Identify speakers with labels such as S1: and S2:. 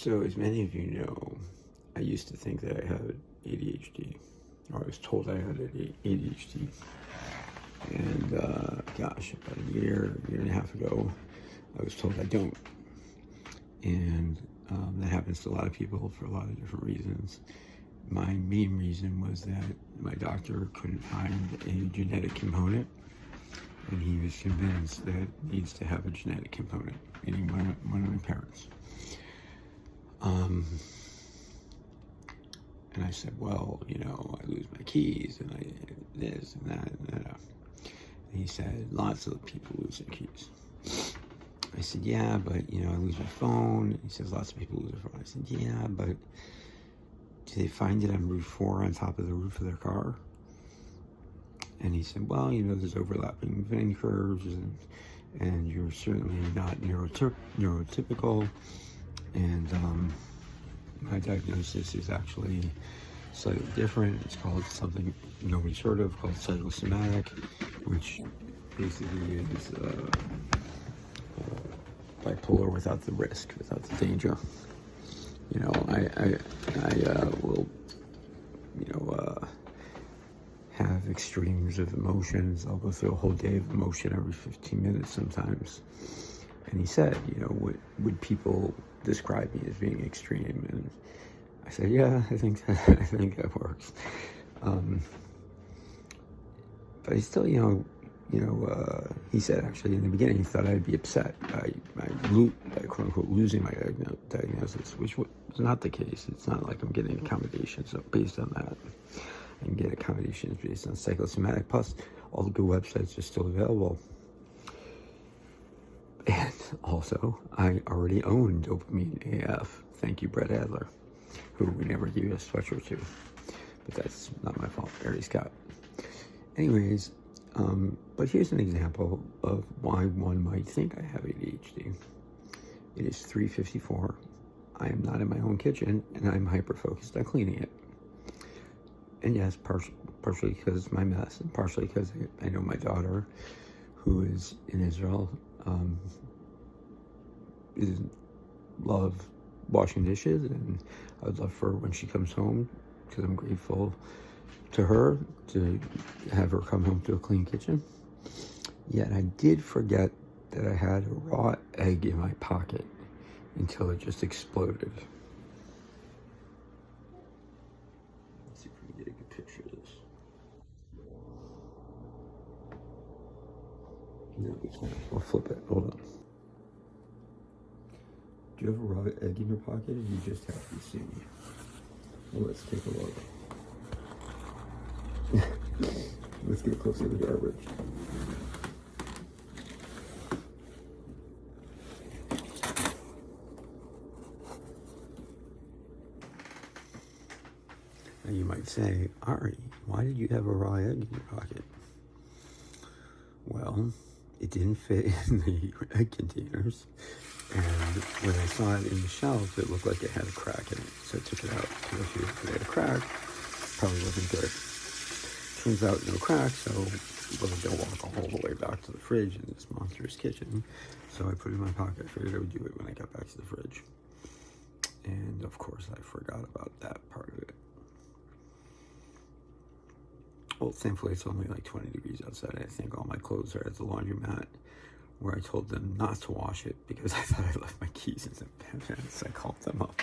S1: So, as many of you know, I used to think that I had ADHD, or I was told I had ADHD. And gosh, about a year and a half ago, I was told I don't. And that happens to a lot of people for a lot of different reasons. My main reason was that my doctor couldn't find a genetic component, and he was convinced that it needs to have a genetic component, meaning one of my parents. And I said, well, I lose my keys, and I this and that and that. And he said, lots of people lose their keys. I said, yeah, but, I lose my phone. And he says, lots of people lose their phone. I said, yeah, but do they find it on roof 4 on top of the roof of their car? And he said, well, there's overlapping vein curves, and you're certainly not neurotypical. And my diagnosis is actually slightly different. It's called something nobody's heard of, called psychosomatic, which basically is bipolar without the risk, without the danger. I will, have extremes of emotions. I'll go through a whole day of emotion every 15 minutes sometimes. And he said, would people describe me as being extreme? And I said, yeah, I think that works. But he still, he said actually in the beginning he thought I'd be upset by quote unquote losing my diagnosis, which was not the case. It's not like I'm getting accommodations based on that. I can get accommodations based on psychosomatic. Plus, all the good websites are still available. And also, I already own Dopamine AF. Thank you, Brett Adler, who we never gave a sweatshirt to. But that's not my fault. Barry Scott. Anyways, but here's an example of why one might think I have ADHD. It is 3:54. I am not in my own kitchen, and I'm hyper-focused on cleaning it. And yes, partially because it's my mess, and partially because I know my daughter, who is in Israel, love washing dishes, and I would love for her when she comes home, because I'm grateful to her to have her come home to a clean kitchen. Yet I did forget that I had a raw egg in my pocket until it just exploded. Let's see if we can get a good picture of this. No, we can't. I'll flip it. Hold on. Do you have a raw egg in your pocket, or you just have to see me? Well, let's take a look. Let's get close to the garbage. Now you might say, Ari, why did you have a raw egg in your pocket? Well, it didn't fit in the egg containers, and when I saw it in the shelf, it looked like it had a crack in it, so I took it out. So if it had a crack, probably wasn't good. Turns out no crack, so I wasn't going to walk all the way back to the fridge in this monstrous kitchen, so I put it in my pocket. I figured I would do it when I got back to the fridge. And of course, I forgot about that part of it. Well, thankfully, it's only like 20 degrees outside. I think all my clothes are at the laundromat, where I told them not to wash it because I thought I left my keys in the pants. I called them up.